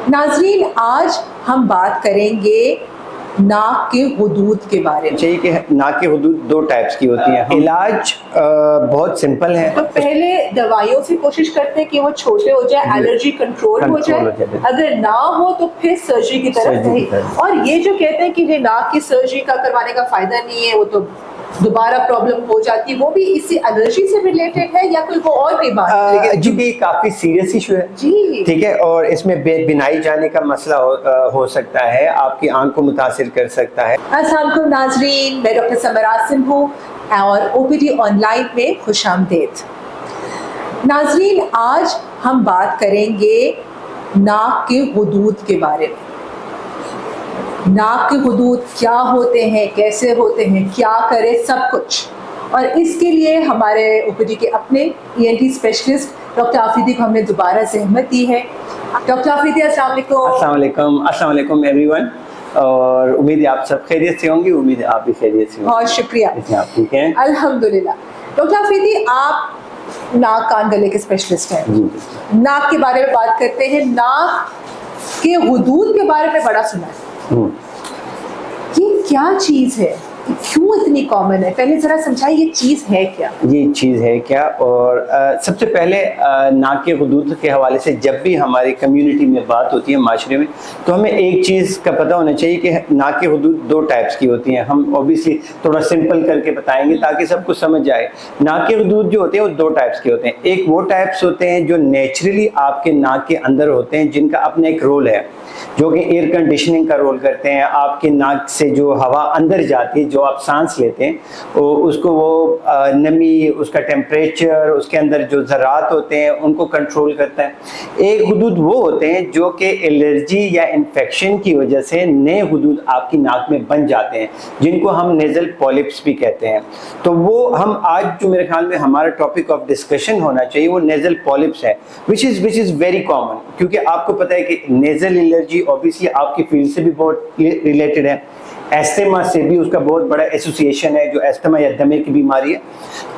नाजरीन, आज हम बात करेंगे नाक के हुदूद के बारे में। चाहिए कि नाक की हुदूद दो टाइप्स की होती हैं। इलाज बहुत सिंपल है। तो पहले दवाइयों से कोशिश करते हैं कि वो छोटे हो जाए, एलर्जी कंट्रोल हो जाए। अगर ना हो तो फिर सर्जरी की तरफ नहीं। और ये जो कहते हैं कि ये नाक की सर्जरी का करवाने का फायदा नहीं है, वो तो दोबारा प्रॉब्लम हो जाती है, वो भी इसी एलर्जी से रिलेटेड है या कोई वो और भी बात है? लेकिन क्योंकि काफी सीरियस इशू है जी, ठीक है, और इसमें बिनाई जाने का मसला हो सकता है, आपकी आंख को मुतासिर कर सकता है। अस्सलाम वालेकुम नाजरीन, मैं डॉक्टर समर आसिम हूँ और ओपीडी ऑनलाइन में खुशामदीद। नाजरीन, आज हम बात करेंगे नाक के हुदूद के बारे में। नाक के हुदूद क्या होते हैं, कैसे होते हैं, क्या करें, सब कुछ। और इसके लिए हमारे ओपीडी के अपने ईएनटी स्पेशलिस्ट डॉक्टर आफरीदी को हमने दोबारा ज़हमत दी है। डॉक्टर आफरीदी, अस्सलाम वालेकुम। अस्सलाम वालेकुम, अस्सलाम वालेकुम एवरीवन। और उम्मीद है आप सब खैरियत से होंगी, उम्मीद है आप भी खैरियत से होंगे। बहुत शुक्रिया। आप ठीक हैं? अल्हम्दुलिल्लाह। डॉक्टर आफरीदी, आप नाक कान गले के स्पेशलिस्ट हैं। नाक के बारे में बात करते हैं। नाक के हुदूद के बारे में बड़ा सुना है। ये क्या चीज है, क्यों इतनी कॉमन है? पहले जरा समझाइए ये चीज है क्या? ये चीज़ है क्या? और सबसे पहले नाक के हुदूद के हवाले से जब भी हमारी कम्युनिटी में बात होती है, माशरे में, तो हमें एक चीज़ का पता होना चाहिए कि नाक के हुदूद दो टाइप्स की होती हैं। हम ऑब्वियसली थोड़ा सिंपल करके बताएंगे ताकि सबको समझ जाए। नाक के हुदूद जो होते हैं वो दो टाइप्स के होते हैं। एक वो टाइप्स होते हैं जो नेचुरली आपके नाक के अंदर होते हैं, जिनका अपना एक रोल है, जो कि एयर कंडीशनिंग का रोल करते हैं। आपके नाक से जो हवा अंदर जाती है, जो आप सांस लेते हैं, उसको वो नमी, उसका टेम्परेचर, उसके अंदर जो ज़रात होते हैं उनको कंट्रोल करता है। एक हुदूद वो होते हैं जो कि एलर्जी या इन्फेक्शन की वजह से नए हुदूद आपकी नाक में बन जाते हैं, जिनको हम नेज़ल पॉलिप्स भी कहते हैं। तो वो हम आज जो मेरे ख्याल में हमारा टॉपिक ऑफ डिस्कशन होना चाहिए वो नेज़ल पॉलिप्स है, विच इज़ वेरी कॉमन। क्योंकि आपको पता है कि नेज़ल एलर्जी ऑब्वियसली आपकी फील्ड से भी बहुत रिलेटेड है, एस्थमा से भी उसका बहुत बड़ा एसोसिएशन है, जो एस्थमा या दमे की बीमारी है,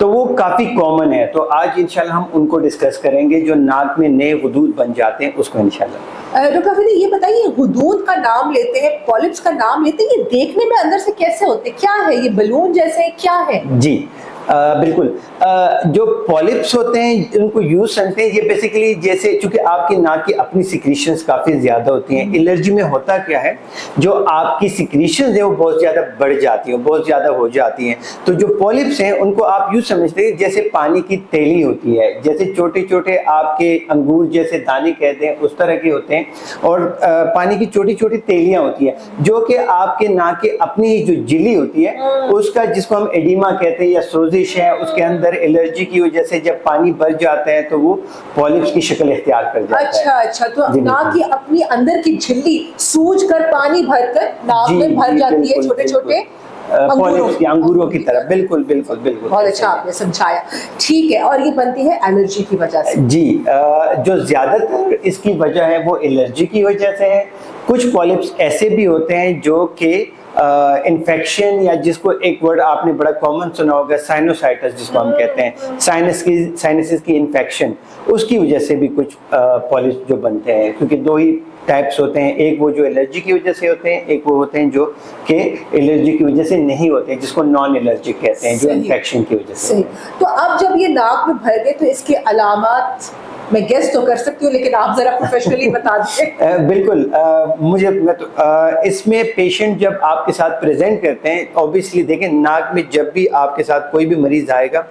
तो वो काफ़ी कॉमन है। तो आज इंशाल्लाह हम उनको डिस्कस करेंगे, जो नाक में नए हुदूद बन जाते हैं उसको इंशाल्लाह। डॉक्टर आफरीदी, ये बताइए, हुदूद का नाम लेते हैं, पॉलिप्स का नाम लेते हैं, ये देखने में अंदर से कैसे होते हैं? क्या है ये, बलून जैसे है, क्या है? जी बिल्कुल। जो पॉलिप्स होते हैं उनको यूज करते हैं, ये बेसिकली जैसे, चूंकि आपकी नाक की अपनी सिक्रीशंस काफ़ी ज़्यादा होती हैं। एलर्जी में होता क्या है, जो आपकी सिक्रीशंस है वो बहुत ज़्यादा बढ़ जाती हैं, बहुत ज़्यादा हो जाती हैं। तो जो पॉलिप्स हैं उनको आप यूँ समझते हैं जैसे पानी की तेली होती है, जैसे छोटे छोटे आपके अंगूर जैसे दाने कहते हैं उस तरह के होते हैं, और पानी की छोटी छोटी तेलियाँ होती हैं, जो कि आपके नाक की अपनी जो झिल्ली होती है उसका, जिसको हम एडिमा कहते हैं या सोजिश है, उसके अंदर एलर्जी की वजह से जब पानी भर जाता है तो वो पॉलिप्स की शक्ल इख्तियार कर जाता है। अच्छा, तो नाक की अपनी अंदर की झिल्ली सूज कर पानी भरकर नाक में भर जाती है, छोटे छोटे पॉलिप्स की, अंगूरों की तरह। बिल्कुल बिल्कुल बिल्कुल, बहुत अच्छा आपने समझाया। ठीक है, और ये बनती है एलर्जी की वजह से? जी, जो ज्यादातर इसकी वजह है वो एलर्जी की वजह से है। कुछ पॉलिप्स ऐसे भी होते हैं जो कि इन्फेक्शन, या जिसको एक वर्ड आपने बड़ा कॉमन सुना होगा, साइनोसाइटिस जिसको हम कहते हैं, साइनसिस की इन्फेक्शन, उसकी वजह से भी कुछ पॉलिप्स जो बनते हैं। क्योंकि दो ही टाइप्स होते हैं, एक वो जो एलर्जी की वजह से होते हैं, एक वो होते हैं जो कि एलर्जी की वजह से नहीं होते हैं, जिसको नॉन एलर्जिक कहते हैं, जो इन्फेक्शन की वजह से। तो अब जब ये नाक में भर गए तो इसके अलामात मैं गेस तो कर सकती हूँ, लेकिन आप जरा प्रोफेशनली बता दीजिए। बिल्कुल। इसमें पेशेंट जब आपके साथ प्रेजेंट करते हैं, ऑब्वियसली देखें, नाक में जब भी आपके साथ कोई भी मरीज आएगा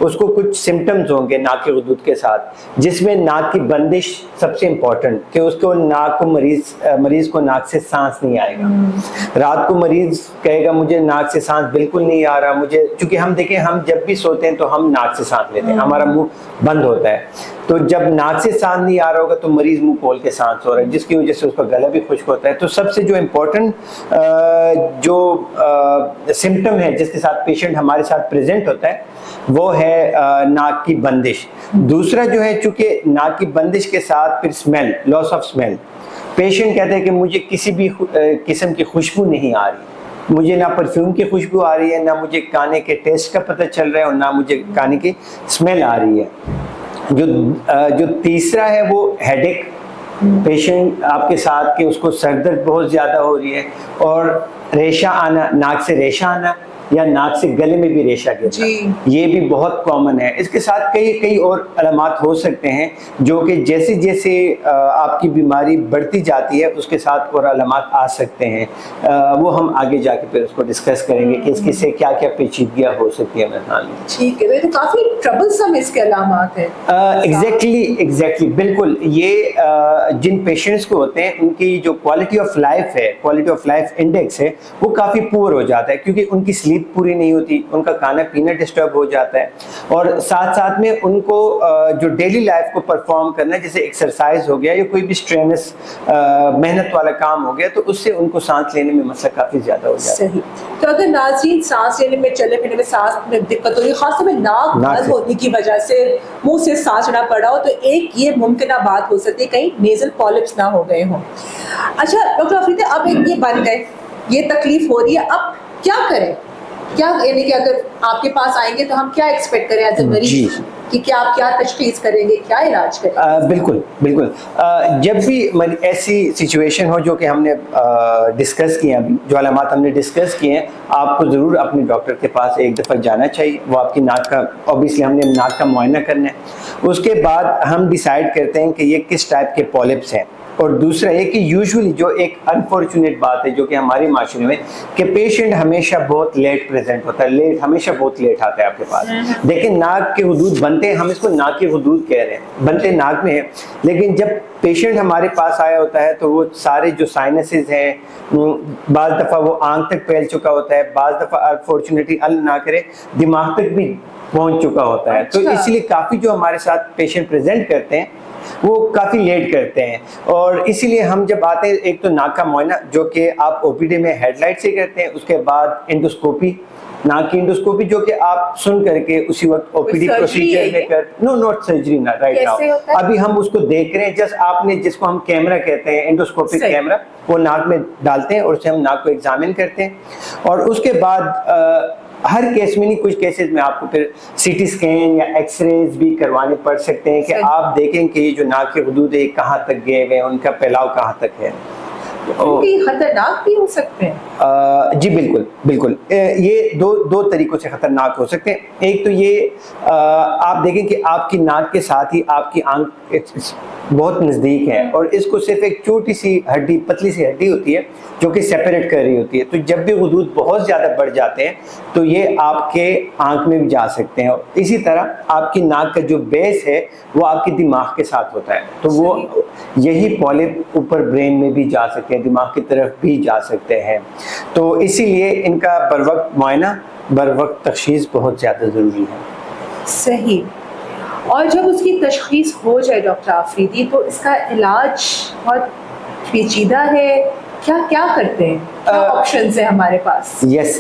उसको कुछ सिम्टम्स होंगे नाक के हुदूद के साथ, जिसमें नाक की बंदिश सबसे इम्पोर्टेंट, कि उसको नाक को मरीज को नाक से सांस नहीं आएगा। रात को मरीज कहेगा मुझे नाक से सांस बिल्कुल नहीं आ रहा, मुझे, क्योंकि हम देखें, हम जब भी सोते हैं तो हम नाक से सांस लेते हैं, हमारा मुंह बंद होता है। तो जब नाक से सांस नहीं आ रहा होगा तो मरीज मुंह खोल के सांस हो रहा है, जिसकी वजह से उसका गला भी खुश्क होता है। तो सबसे जो इम्पोर्टेंट जो सिम्टम है जिसके साथ पेशेंट हमारे साथ प्रेजेंट होता है वो है नाक की बंदिश। दूसरा जो है, चूंकि नाक की बंदिश के साथ फिर smell, loss of smell. Patient कहते हैं कि मुझे किसी भी किस्म की खुशबू नहीं आ रही, मुझे ना परफ्यूम की खुशबू आ रही है, ना मुझे खाने के टेस्ट का पता चल रहा है, और ना मुझे खाने की स्मेल आ रही है। जो तीसरा है वो हेडेक, पेशेंट आपके साथ कि उसको सर दर्द बहुत ज़्यादा हो रही है और रेशा आना, नाक से रेशा आना या नाक से गले में भी रेशा गिरना, ये भी बहुत कॉमन है। इसके साथ कई कई और अलामात हो सकते हैं जो कि जैसे जैसे आपकी बीमारी बढ़ती जाती है उसके साथ और अलामात आ सकते हैं। वो हम आगे जाके फिर उसको डिस्कस करेंगे कि इसके से क्या क्या पेचीदगियाँ हो सकती है मेरे ख्याल में। ठीक है, तो काफ़ी ट्रबलसम इसके अलामात हैं। एग्जैक्टली बिल्कुल। ये जिन पेशेंट्स को होते हैं उनकी जो क्वालिटी ऑफ लाइफ है, क्वालिटी ऑफ लाइफ इंडेक्स है, वो काफ़ी पुअर हो जाता है क्योंकि उनकी स्लीप पूरी नहीं होती, उनका खाना पीना डिस्टर्ब हो जाता है और साथ साथ में उनको जो डेली लाइफ को परफॉर्म करना है, जैसे एक्सरसाइज हो गया या कोई भी स्ट्रेनस मेहनत वाला काम हो गया, तो उससे उनको सांस लेने में मसला काफ़ी ज़्यादा हो जाता है। सही। तो अगर नाज़रीन सांस लेने में, चलने फिरने में सांस में दिक्कत हो रही है, खासतौर में नाक बंद होने की वजह से मुंह से सांस लेना पड़ा हो, तो एक ये मुमकिन बात हो सकती है कहीं नेजल पॉलिप्स ना हो गए हों। अच्छा डॉक्टर अफरीदी, अब एक ये बन गए, ये तकलीफ हो रही है, अब क्या करें? क्या यानी कि अगर आपके पास आएंगे तो हम क्या एक्सपेक्ट करें एज ए मरीज कि क्या आप क्या तशखीस करेंगे, क्या इलाज करेंगे? बिल्कुल बिल्कुल। जब भी ऐसी सिचुएशन हो जो कि हमने डिस्कस किए, अभी जो अलामात हमने डिस्कस किए हैं, आपको ज़रूर अपने डॉक्टर के पास एक दफ़ा जाना चाहिए। वो आपकी नाक का, ऑब्वियसली हमने नाक का मुआयना करना है, उसके बाद हम डिसाइड करते हैं कि ये किस टाइप के पॉलिप्स हैं। और दूसरा ये कि यूजुअली जो एक अनफॉर्चुनेट बात है जो कि हमारे माशरे में, कि पेशेंट हमेशा बहुत लेट प्रेजेंट होता है, हमेशा बहुत लेट आता है आपके पास। देखिए नाक के हुदूद बनते हैं, हम इसको नाक के हुदूद कह रहे हैं, बनते नाक में है, लेकिन जब पेशेंट हमारे पास आया होता है तो वो सारे जो साइनसेस हैं, बाज़ दफ़ा वो आंख तक फैल चुका होता है, बाज़ दफ़ा अनफॉर्चुनेटली अल्लाह ना करे दिमाग तक भी पहुंच चुका होता है। तो इसलिए काफ़ी जो हमारे साथ पेशेंट प्रेजेंट करते हैं वो काफ़ी लेट करते हैं, और इसीलिए हम जब आते हैं, एक तो नाक का मुआयना जो कि आप ओपीडी में हेडलाइट से करते हैं, उसके बाद एंडोस्कोपी, नाक की एंडोस्कोपी जो कि आप सुन करके उसी वक्त ओपीडी प्रोसीजर में कर, नो नॉट सर्जरी ना राइट नाउ, अभी हम उसको देख रहे हैं। जस्ट आपने जिसको हम कैमरा कहते हैं, एंडोस्कोपिक कैमरा, वो नाक में डालते हैं और उससे हम नाक को एग्जामिन करते हैं, और उसके बाद हर केस में नहीं, कुछ केसेस में आपको फिर सीटी स्कैन या एक्सरेज भी करवाने पड़ सकते हैं कि आप देखें कि ये जो नाक के हुदूद है कहाँ तक गए हुए हैं, उनका फैलाव कहाँ तक है। खतरनाक भी हो सकते हैं। जी बिल्कुल बिल्कुल। ये दो तरीकों से खतरनाक हो सकते हैं। एक तो ये आप देखें कि आपकी नाक के साथ ही आपकी आंख बहुत नज़दीक है और इसको सिर्फ एक छोटी सी हड्डी, पतली सी हड्डी होती है जो कि सेपरेट कर रही होती है। तो जब भी हुदूद बहुत ज़्यादा बढ़ जाते हैं तो ये आपके आंख में भी जा सकते हैं। इसी तरह आपकी नाक का जो बेस है वो आपके दिमाग के साथ होता है, तो वो यही पॉलिप ऊपर ब्रेन में भी जा सकते हैं, दिमाग की तरफ भी जा सकते हैं। तो इसीलिए इनका बर वक्त मुआयना, बर वक्त तशखीस बहुत ज़्यादा ज़रूरी है। सही। और जब उसकी तशखीस हो जाए डॉक्टर आफरीदी, तो इसका इलाज बहुत पेचीदा है, क्या क्या करते हैं, क्या ऑप्शंस है हमारे पास? यस,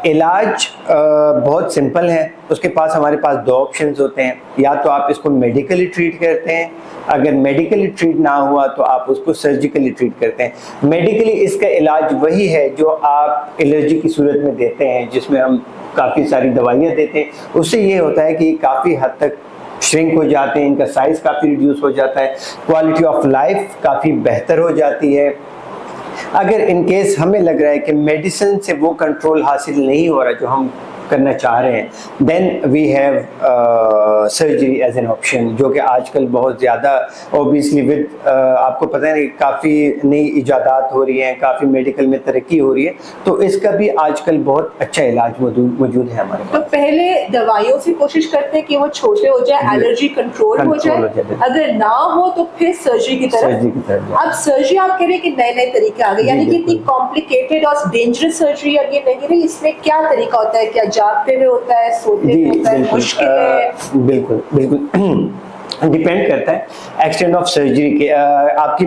इलाज बहुत सिंपल है। उसके पास हमारे पास दो ऑप्शंस होते हैं, या तो आप इसको मेडिकली ट्रीट करते हैं, अगर मेडिकली ट्रीट ना हुआ तो आप उसको सर्जिकली ट्रीट करते हैं। मेडिकली इसका इलाज वही है जो आप एलर्जी की सूरत में देते हैं, जिसमें हम काफ़ी सारी दवाइयाँ देते हैं। उससे ये होता है कि काफ़ी हद तक श्रिंक हो जाते हैं, इनका साइज़ काफ़ी रिड्यूस हो जाता है, क्वालिटी ऑफ लाइफ काफ़ी बेहतर हो जाती है। अगर इन केस हमें लग रहा है कि मेडिसिन से वो कंट्रोल हासिल नहीं हो रहा जो हम करना चाह रहे हैं, then we have surgery as an option, जो कि आजकल बहुत ज़्यादा ऑब्वियसली विद आपको पता है काफ़ी नई इजादात हो रही हैं, काफ़ी मेडिकल में तरक्की हो रही है, तो इसका भी आजकल बहुत अच्छा इलाज मौजूद है हमारे पास। तो पहले दवाइयों से कोशिश करते हैं कि वो छोटे हो जाए, एलर्जी कंट्रोल हो जाए, अगर ना हो तो फिर सर्जरी की तरफ। अब सर्जरी आप कह रहे हैं कि नए नए तरीके आ गए, यानी कि इतनी कॉम्प्लिकेटेड और डेंजरस सर्जरी अब ये नहीं रही। इसमें क्या तरीका होता है, क्या जागते हुए होता है, सोते हुए होता है, मुश्किल है? बिल्कुल बिल्कुल डिपेंड करता है एक्सटेंट ऑफ सर्जरी के, आपकी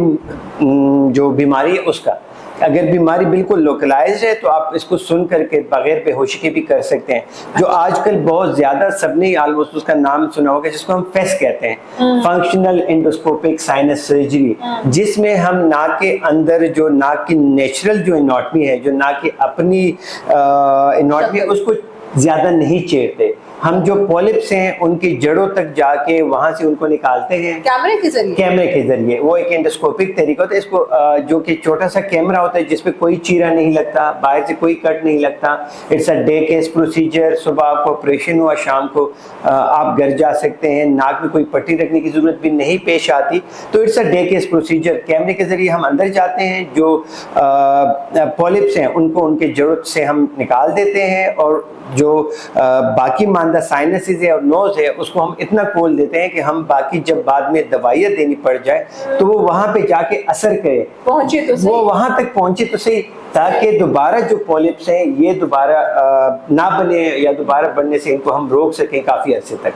जो बीमारी है उसका। अगर बीमारी बिल्कुल लोकलाइज है तो आप इसको सुन करके बगैर बेहोशी के भी कर सकते हैं, जो आजकल बहुत ज़्यादा सबने ऑलमोस्ट उसका नाम सुना होगा, जिसको हम फेस कहते हैं, फंक्शनल एंडोस्कोपिक साइनस सर्जरी, जिसमें हम नाक के अंदर जो नाक की नेचुरल जो एनाटॉमी है, जो नाक की अपनी एनाटॉमी है, उसको ज़्यादा नहीं चेरते, हम जो पॉलिप्स हैं उनकी जड़ों तक जाके वहां से उनको निकालते हैं कैमरे के जरिए। कैमरे के जरिए। वो एक एंडोस्कोपिक तरीका होता है इसको, जो कि छोटा सा कैमरा होता है जिसपे कोई चीरा नहीं लगता, बाहर से कोई कट नहीं लगता। It's a day case procedure. सुबह आपको ऑपरेशन हुआ, शाम को आप घर जा सकते हैं, नाक में कोई पट्टी रखने की जरूरत भी नहीं पेश आती। तो it's a day case procedure. कैमरे के जरिए हम अंदर जाते हैं, जो पॉलिप्स हैं उनको उनके जड़ों से हम निकाल देते हैं, और जो बाकी मानदा साइनसेस है और नोज है उसको हम इतना खोल देते हैं कि हम बाकी जब बाद में दवाइयाँ देनी पड़ जाए तो वो वहां पे जाके असर करे, पहुंचे तो सही, वो वहां तक पहुंचे तो सही, ताकि दोबारा जो पॉलिप्स हैं ये दोबारा ना बने या दोबारा बनने से इनको हम रोक सकें काफी अरसे तक।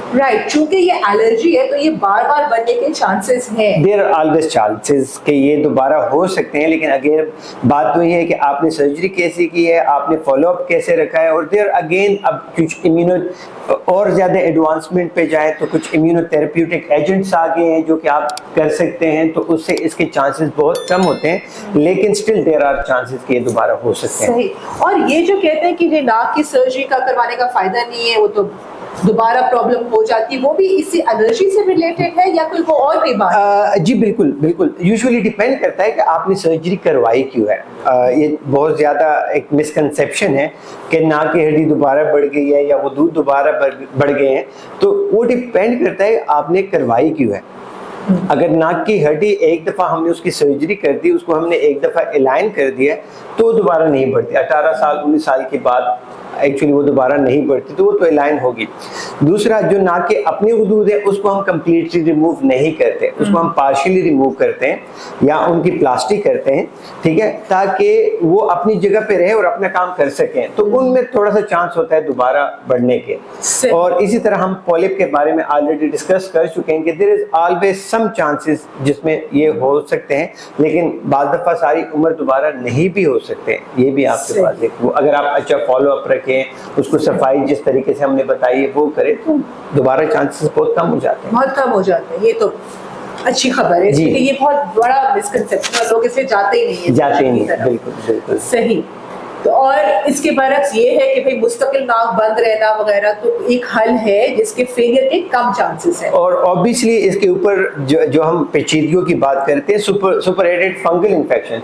राइट, चूंकि ये एलर्जी है तो ये बार बार बनने के चांसेस हैं। देयर आर ऑलवेज चांसेस कि ये दोबारा हो सकते हैं, लेकिन अगेन बात तो ये है कि आपने सर्जरी कैसे की है, आपने फॉलोअप कैसे रखा है, और देयर अगेन अब कुछ इम्यूनो और ज़्यादा एडवांसमेंट पे जाए तो कुछ इम्यूनोथेरेप्यूटिक एजेंट्स आ गए हैं जो कि आप कर सकते हैं, तो उससे इसके चांसेस बहुत कम होते हैं, लेकिन स्टिल देयर आर चांसेस कि ये दोबारा हो सकते हैं। सही। और ये जो कहते हैं कि ये नाक की सर्जरी का करवाने का फायदा नहीं है, वो तो दोबारा प्रॉब्लम हो जाती है, वो भी इसी एलर्जी से रिलेटेड है या कोई वो और भी बात? जी बिल्कुल बिल्कुल, यूजुअली डिपेंड करता है कि आपने सर्जरी करवाई क्यों है। ये बहुत ज़्यादा एक मिसकंसेप्शन है कि नाक की हड्डी दोबारा बढ़ गई है या वो दूध दोबारा बढ़ गए हैं, तो वो डिपेंड करता है आपने करवाई क्यों है। अगर नाक की हड्डी एक दफ़ा हमने उसकी सर्जरी कर दी, उसको हमने एक दफ़ा अलाइन कर दिया तो दोबारा नहीं बढ़ती। 18 साल 19 साल के बाद एक्चुअली वो दोबारा नहीं बढ़ती, तो वो तो अलाइन होगी। दूसरा, जो नाक के अपने हुदूद है उसको हम कम्प्लीटली रिमूव नहीं करते, उसको हम पार्शियली रिमूव करते हैं या उनकी प्लास्टिक करते हैं, ठीक है, ताकि वो अपनी जगह पे रहे और अपना काम कर सकें, तो उनमें थोड़ा सा चांस होता है दोबारा बढ़ने के। और इसी तरह हम पॉलिप के बारे में ऑलरेडी डिस्कस कर चुके हैं कि there is always some chances जिसमें ये हो सकते हैं, लेकिन बाद दफ़ा सारी उम्र दोबारा नहीं भी हो सकते, ये भी आपके पास देखो। अगर आप अच्छा फॉलो अप रखें, उसको सफाई जिस तरीके से हमने बताई है वो करें, तो दोबारा चांसेस बहुत कम हो जाते हैं, बहुत कम हो जाते हैं। ये तो अच्छी खबर है, क्योंकि ये बहुत बड़ा मिसकंसेप्शन है, लोग इससे जाते ही नहीं है, जाते ही नहीं। बिल्कुल बिल्कुल सही। तो और इसके बरक्स ये है कि भाई मुस्तकिल नाक बंद रहना वगैरह तो एक हल है जिसके फेलियर के कम चांसेस है। और ऑब्वियसली इसके ऊपर जो हम पेचीदगियों की बात करते हैं, सुपरएडेड फंगल इन्फेक्शन,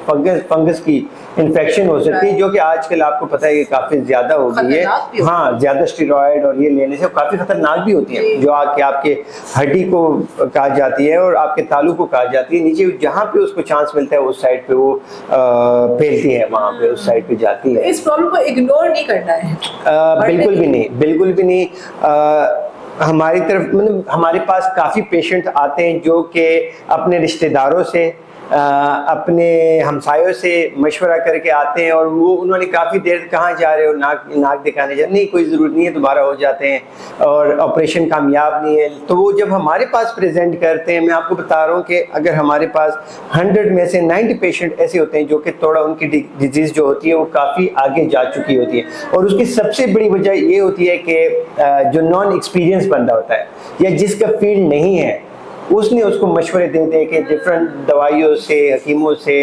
फंगस की इन्फेक्शन हो सकती है, जो कि आजकल आपको पता है कि काफी ज्यादा हो गई है। हाँ, ज्यादा स्टेरॉयड और ये लेने से काफी खतरनाक भी होती है, जो आके आपके हड्डी को कहा जाती है और आपके तालू को कहा जाती है, नीचे जहाँ पे उसको चांस मिलता है उस साइड पे वो फैलती है, वहाँ पे उस साइड पे जाती है। इस प्रॉब्लम को इग्नोर नहीं करना है, बिल्कुल भी नहीं, बिल्कुल भी नहीं। हमारी तरफ मतलब हमारे पास काफ़ी पेशेंट आते हैं जो कि अपने रिश्तेदारों से अपने हमसायों से मशवरा करके आते हैं, और वो उन्होंने काफ़ी देर कहाँ जा रहे हो, नाक दिखाने जा, नहीं कोई ज़रूरत नहीं है, दोबारा हो जाते हैं और ऑपरेशन कामयाब नहीं है। तो वो जब हमारे पास प्रेजेंट करते हैं, मैं आपको बता रहा हूँ कि अगर हमारे पास 100 में से 90 पेशेंट ऐसे होते हैं जो कि थोड़ा उनकी डिजीज़ जो होती है वो काफ़ी आगे जा चुकी होती है, और उसकी सबसे बड़ी वजह ये होती है कि जो नॉन एक्सपीरियंस बंदा होता है या जिसका फील्ड नहीं है, उसने उसको मशवरे देते हैं कि डिफरेंट दवाइयों से, हकीमों से,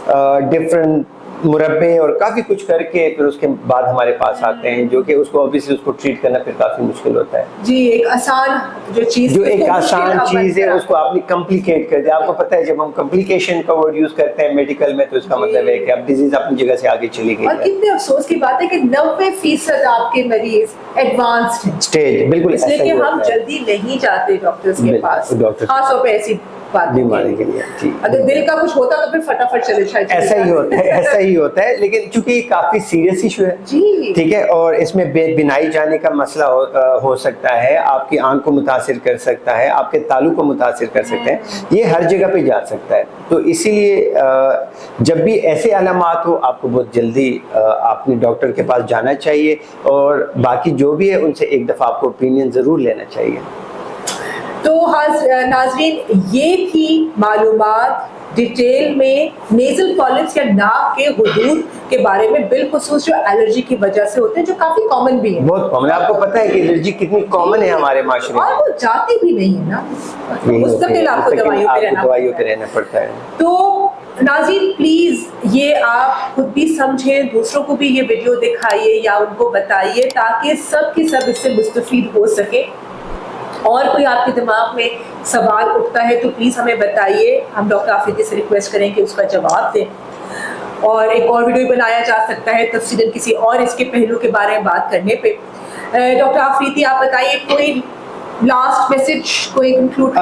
डिफरेंट मुरब्बे और काफ़ी कुछ करके फिर उसके बाद हमारे पास आते हैं, जो कि उसको ऑब्वियसली उसको ट्रीट करना फिर काफ़ी मुश्किल होता है। जी, एक आसान जो एक आसान चीज़ है उसको आपने कम्प्लिकेट कर दिया। आपको पता है जब हम कम्प्लिकेशन का वर्ड यूज़ करते हैं मेडिकल में, तो इसका मतलब है कि अब डिजीज अपनी जगह से आगे चली गई। और कितने अफसोस की बात है कि 90% आपके मरीज एडवांस्ड स्टेज, बिल्कुल, इसलिए कि हम जल्दी नहीं जाते डॉक्टर्स के पास, खासतौर पे ऐसी बीमारी के लिए। अगर दिल का कुछ होता तो फिर फटाफट चले जाए। ऐसा ही होता है, ऐसा ही होता है, लेकिन चूंकि ये काफी सीरियस इशू है, ठीक है, और इसमें बिनाई जाने का मसला हो सकता है, आपकी आंख को मुतासिर कर सकता है, आपके तालु को मुतासिर कर सकते हैं, ये हर जगह पे जा सकता है। तो इसीलिए जब भी ऐसे अलामात हो आपको बहुत जल्दी अपने डॉक्टर के पास जाना चाहिए, और बाकी जो भी है उनसे एक दफ़ा आपको ओपिनियन ज़रूर लेना चाहिए। तो नाज़रीन, ये थी मालूमात डिटेल में नेज़ल पॉलिप्स या नाक के हुदूद के बारे में, बिलखुसूस जो एलर्जी की वजह से होते हैं, जो काफी कॉमन भी है। बहुत कॉमन है, आपको पता है कि एलर्जी कितनी कॉमन है हमारे माशरे में, और वो जाती भी नहीं है ना, मुस्तकिल आपको दवाइयों पे रहना पड़ता है। तो नाज़रीन प्लीज़ ये आप खुद भी समझें, दूसरों को भी ये वीडियो दिखाइए या उनको बताइए ताकि सब के सब इससे मुस्तफ़ीद हो सके। और कोई आपके दिमाग में सवाल उठता है तो प्लीज़ हमें बताइए, हम डॉक्टर आफरीदी से रिक्वेस्ट करें कि उसका जवाब दें। और एक और वीडियो बनाया जा सकता है तफसीलन किसी और इसके पहलू के बारे में बात करने पे। डॉक्टर आफरीदी आप बताइए कोई लास्ट मैसेज कोई कंक्लूड?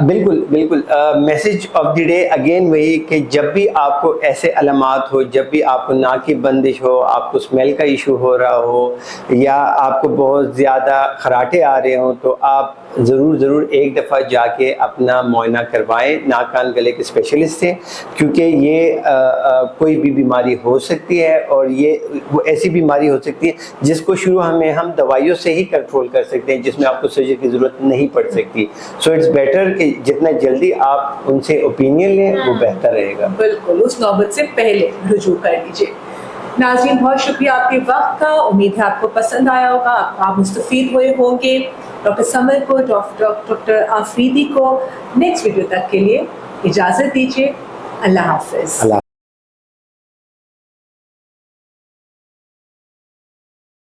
बिल्कुल बिल्कुल, message of the day again वही कि जब भी आपको ऐसे अलामात हो, जब भी आपको नाक की बंदिश हो, आपको स्मेल का इशू हो रहा हो या आपको बहुत ज़्यादा खराटे आ रहे हों, तो आप ज़रूर एक दफ़ा जाके अपना मुआयना करवाएं नाक कान गले के स्पेशलिस्ट से, क्योंकि ये कोई भी बीमारी हो सकती है और ये वो ऐसी बीमारी हो सकती है जिसको शुरू में हम दवाइयों से ही कंट्रोल कर सकते हैं, जिसमें आपको सर्जरी की ज़रूरत नहीं पड़ सकती। सो इट्स बेटर कि जितना जल्दी आप उनसे ओपिनियन लें वो बेहतर रहेगा। बिल्कुल, उस नौबत से पहले रुजू कर लीजिए। नाज़रीन बहुत शुक्रिया आपके वक्त का, उम्मीद है आपको पसंद आया होगा, आप मुस्तफ़ीद हुए होंगे। डॉक्टर समर को, डॉक्टर आफरीदी को नेक्स्ट वीडियो तक के लिए इजाज़त दीजिए। अल्लाह हाफ़िज़।